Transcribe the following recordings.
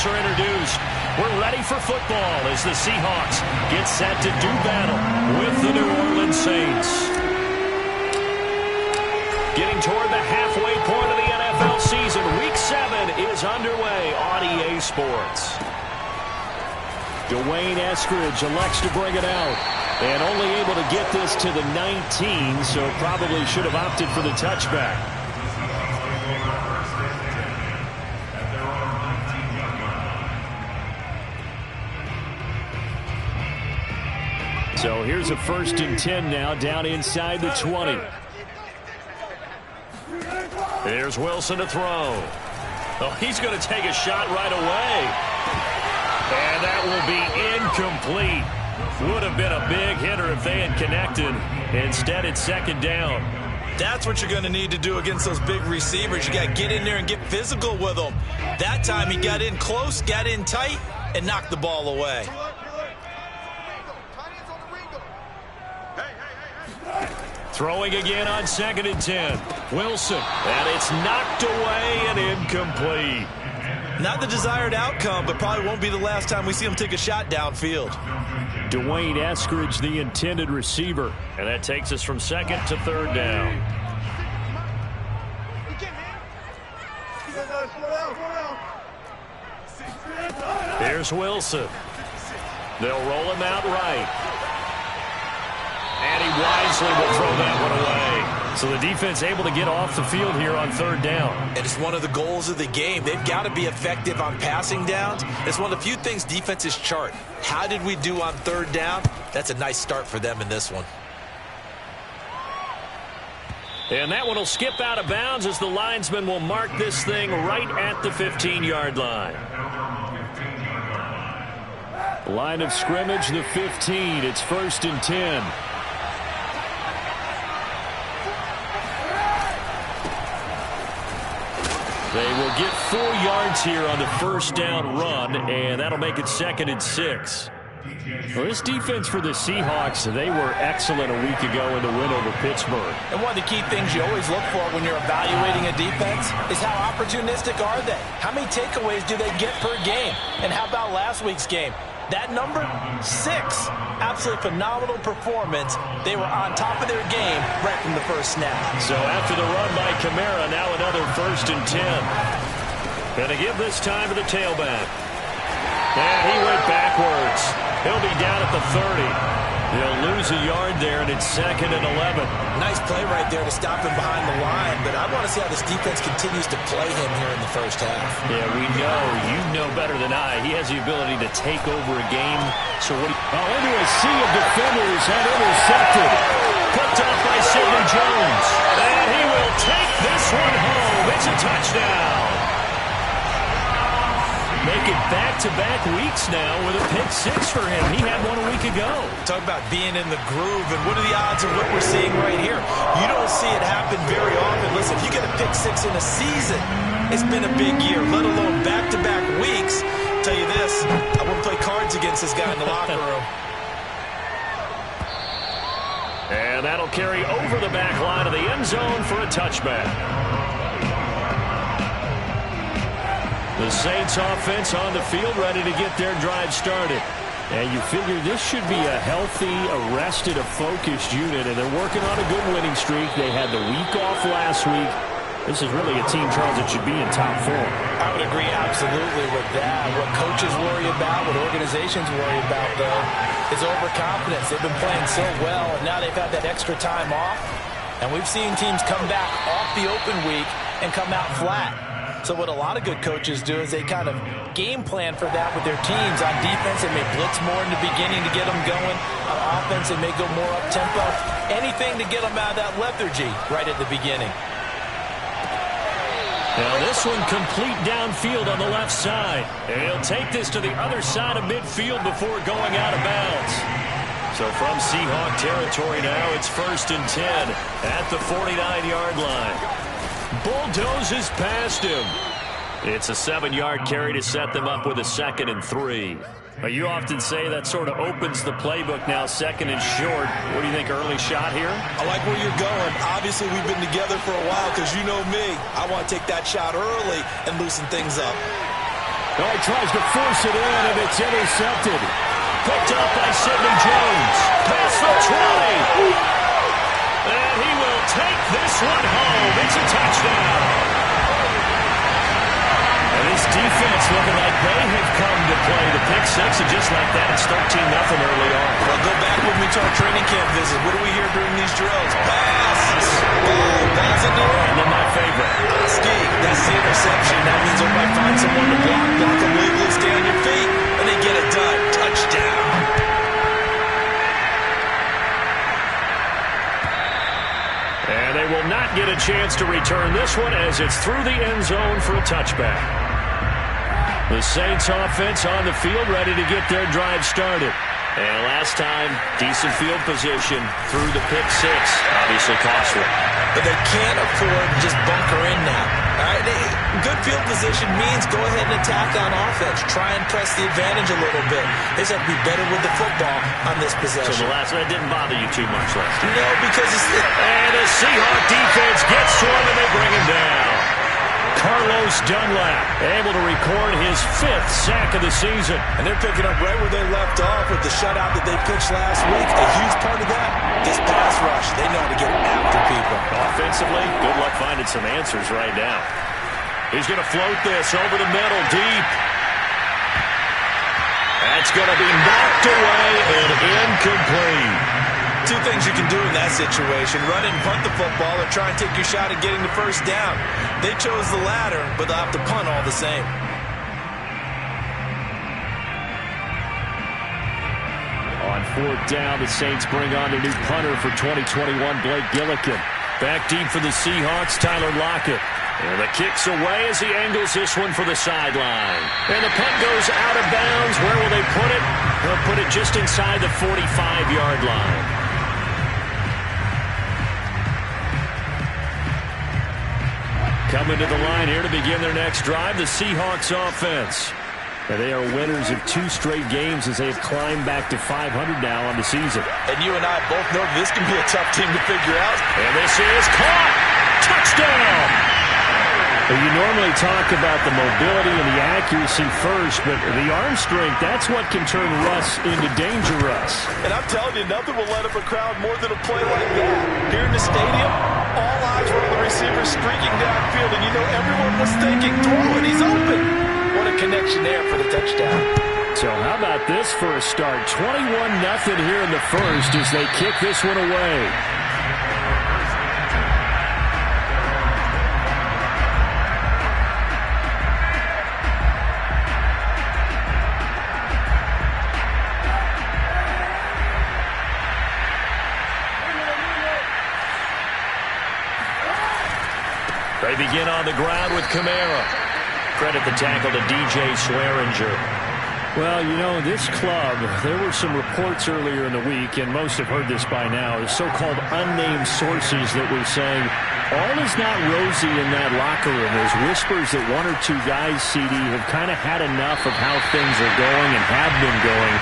are introduced. We're ready for football as the Seahawks get set to do battle with the New Orleans Saints. Getting toward the halfway point of the NFL season, Week 7 is underway on EA Sports. Dwayne Eskridge elects to bring it out. And only able to get this to the 19, so probably should have opted for the touchback. So here's a 1st and 10 now, down inside the 20. There's Wilson to throw. Oh, he's going to take a shot right away. And that will be incomplete. Would have been a big hitter if they had connected. Instead, it's 2nd down. That's what you're going to need to do against those big receivers. You got to get in there and get physical with them. That time he got in close, got in tight, and knocked the ball away. Throwing again on 2nd and 10. Wilson. And it's knocked away and incomplete. Not the desired outcome, but probably won't be the last time we see him take a shot downfield. Dwayne Eskridge, the intended receiver. And that takes us from 2nd to 3rd down. Here's Wilson. They'll roll him out right. And he wisely will throw that one away. So the defense able to get off the field here on 3rd down. And it's one of the goals of the game. They've got to be effective on passing downs. It's one of the few things defenses chart. How did we do on 3rd down? That's a nice start for them in this one. And that one will skip out of bounds as the linesman will mark this thing right at the 15-yard line. Line of scrimmage, the 15. It's 1st and 10. They will get 4 yards here on the 1st down run, and that'll make it 2nd and 6. Well, this defense for the Seahawks, they were excellent a week ago in the win over Pittsburgh. And one of the key things you always look for when you're evaluating a defense is how opportunistic are they? How many takeaways do they get per game? And how about last week's game? That number, 6. Absolutely phenomenal performance. They were on top of their game right from the first snap. So after the run by Kamara, now another 1st and 10. And to give this time to the tailback. And he went backwards. He'll be down at the 30. He'll lose a yard there, and it's 2nd and 11. Nice play right there to stop him behind the line, but I want to see how this defense continues to play him here in the first half. Yeah, we know. You know better than I. He has the ability to take over a game. So what? Into a sea of defenders and intercepted. Picked off by Sidney Jones. And he will take this one home. It's a touchdown. Make it back-to-back weeks now with a pick 6 for him. He had one a week ago. Talk about being in the groove, and what are the odds of what we're seeing right here? You don't see it happen very often. Listen, if you get a pick 6 in a season, it's been a big year, let alone back-to-back weeks. I'll tell you this, I wouldn't play cards against this guy in the locker room. And that'll carry over the back line of the end zone for a touchback. The Saints offense on the field ready to get their drive started. And you figure this should be a healthy, arrested, a focused unit, and they're working on a good winning streak. They had the week off last week. This is really a team, Charles, that should be in top form. I would agree absolutely with that. What coaches worry about, what organizations worry about, though, is overconfidence. They've been playing so well, and now they've had that extra time off. And we've seen teams come back off the open week and come out flat. So what a lot of good coaches do is they kind of game plan for that with their teams. On defense, they may blitz more in the beginning to get them going. On offense, they may go more up-tempo. Anything to get them out of that lethargy right at the beginning. Now this one complete downfield on the left side. And he'll take this to the other side of midfield before going out of bounds. So from Seahawk territory now, it's 1st and 10 at the 49-yard line. Bulldozes past him. It's a 7-yard carry to set them up with a 2nd and 3. You often say that sort of opens the playbook now, 2nd and short. What do you think, early shot here? I like where you're going. Obviously, we've been together for a while because you know me. I want to take that shot early and loosen things up. Oh, he tries to force it in, and it's intercepted. Picked up by Sidney Jones. Pass for 20. And he will take this one home. It's a touchdown. And this defense looking like they have come to play the pick six, and just like that, it's 13-0 early on. Well, go back with me to our training camp visit. What do we hear during these drills? Pass! Ball, pass in the air. And then my favorite. Ski, that's the interception. That means they might find someone to block them legally, stay on your feet, and they get it done. Touchdown. And they will not get a chance to return this one as it's through the end zone for a touchback. The Saints offense on the field ready to get their drive started. And last time, decent field position through the pick six. Obviously costly. But they can't afford to just bunker in now. All right? Good field position means go ahead and attack on offense. Try and press the advantage a little bit. They just have to be better with the football on this possession. So the last one didn't bother you too much last time. No, because it's... And the Seahawk defense gets to him, and they bring him down. Carlos Dunlap able to record his 5th sack of the season. And they're picking up right where they left off with the shutout that they pitched last week. A huge part of that, this pass rush. They know how to get after people. Offensively, good luck finding some answers right now. He's going to float this over the middle, deep. That's going to be knocked away and incomplete. Two things you can do in that situation: run and punt the football, or try and take your shot at getting the first down. They chose the latter, but they'll have to punt all the same. On 4th down, the Saints bring on a new punter for 2021, Blake Gillikin. Back deep for the Seahawks, Tyler Lockett. And the kick's away as he angles this one for the sideline. And the punt goes out of bounds. Where will they put it? They'll put it just inside the 45-yard line. Coming to the line here to begin their next drive, the Seahawks offense. And they are winners of 2 straight games as they have climbed back to 500 now on the season. And you and I both know this can be a tough team to figure out. And this is caught. Touchdown. You normally talk about the mobility and the accuracy first, but the arm strength, that's what can turn Russ into danger Russ. And I'm telling you, nothing will let up a crowd more than a play like that. Here in the stadium, all eyes were on the receiver streaking downfield, and you know everyone was thinking, throw it, he's open. What a connection there for the touchdown. So how about this for a start? 21-0 here in the first as they kick this one away. They begin on the ground with Kamara. Credit the tackle to DJ Swearinger. Well, you know, this club, there were some reports earlier in the week, and most have heard this by now, the so-called unnamed sources that were saying all is not rosy in that locker room. There's whispers that 1 or 2 guys, CD, have kind of had enough of how things are going and have been going.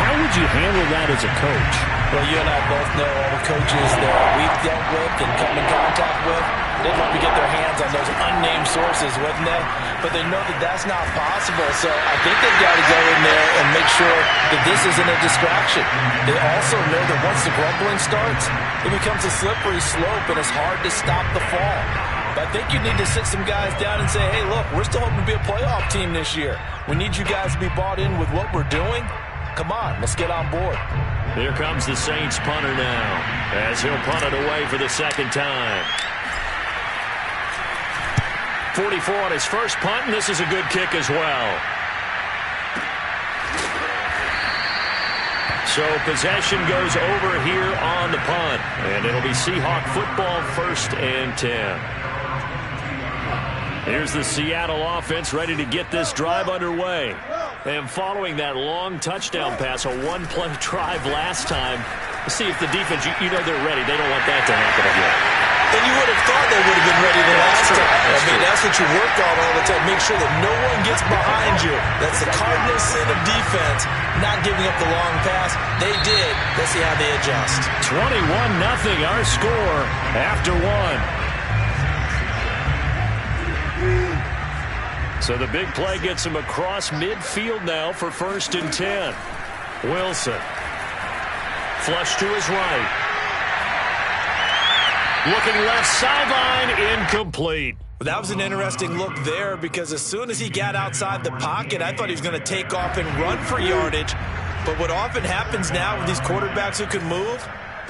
How would you handle that as a coach? Well, you and I both know all the coaches that we've dealt with and come in contact with. They'd love to get their hands on those unnamed sources, wouldn't they? But they know that that's not possible, so I think they've got to go in there and make sure that this isn't a distraction. They also know that once the grumbling starts, it becomes a slippery slope, and it's hard to stop the fall. But I think you need to sit some guys down and say, hey, look, we're still hoping to be a playoff team this year. We need you guys to be bought in with what we're doing. Come on, let's get on board. Here comes the Saints punter now as he'll punt it away for the second time. 44 on his first punt, and this is a good kick as well. So possession goes over here on the punt, and it'll be Seahawk football, 1st and 10. Here's the Seattle offense ready to get this drive underway. And following that long touchdown pass, a 1-play drive last time, let's see if the defense, you know they're ready. They don't want that to happen again. And you would have thought they would have been ready the last time. I mean, that's what you work on all the time. Make sure that no one gets behind you. That's the cardinal sin of defense, not giving up the long pass. They did. Let's see how they adjust. 21-0 our score after 1. So the big play gets him across midfield now for 1st and 10. Wilson. Flush to his right. Looking left sideline, incomplete. That was an interesting look there because as soon as he got outside the pocket, I thought he was going to take off and run for yardage. But what often happens now with these quarterbacks who can move,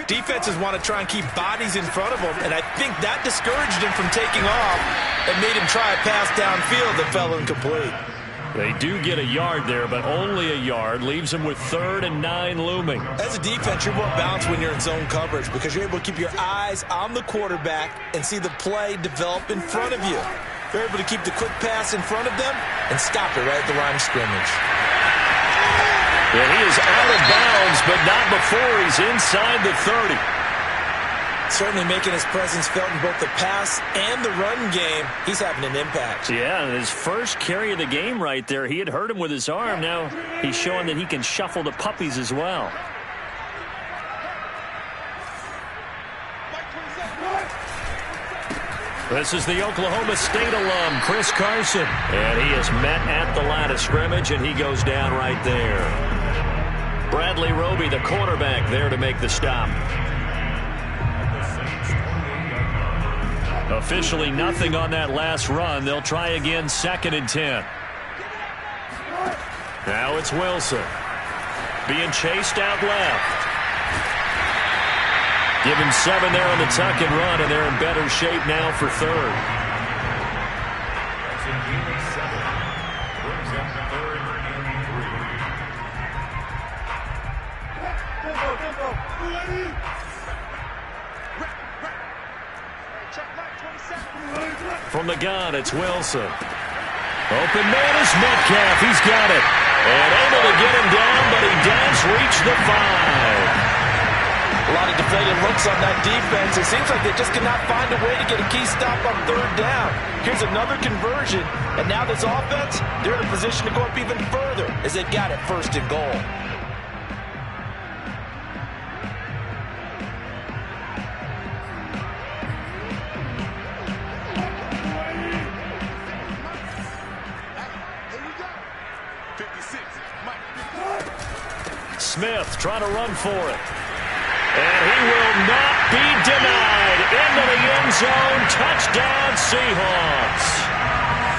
defenses want to try and keep bodies in front of them, and I think that discouraged him from taking off and made him try a pass downfield that fell incomplete. They do get a yard there, but only a yard. Leaves them with 3rd and 9 looming. As a defense, you're more balanced when you're in zone coverage because you're able to keep your eyes on the quarterback and see the play develop in front of you. You're able to keep the quick pass in front of them and stop it right at the line of scrimmage. And he is out of bounds, but not before he's inside the 30. Certainly making his presence felt in both the pass and the run game. He's having an impact. Yeah, and his first carry of the game right there, he had hurt him with his arm. Now he's showing that he can shuffle the puppies as well. This is the Oklahoma State alum, Chris Carson. And he is met at the line of scrimmage, and he goes down right there. Bradley Roby, the quarterback, there to make the stop. Officially nothing on that last run. They'll try again, 2nd and 10. Now it's Wilson. Being chased out left. Give him 7 there on the tuck and run, and they're in better shape now for 3rd. From the gun, it's Wilson. Open man is Metcalf. He's got it. And able to get him down, but he does reach the 5. A lot of deflated looks on that defense. It seems like they just cannot find a way to get a key stop on 3rd down. Here's another conversion, and now this offense, they're in a position to go up even further as they've got it 1st and goal. Smith trying to run for it. And he will not be denied. Into the end zone. Touchdown, Seahawks.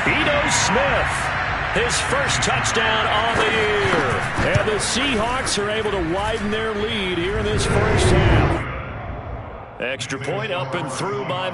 Ito Smith, his first touchdown on the year. And the Seahawks are able to widen their lead here in this first half. Extra point up and through by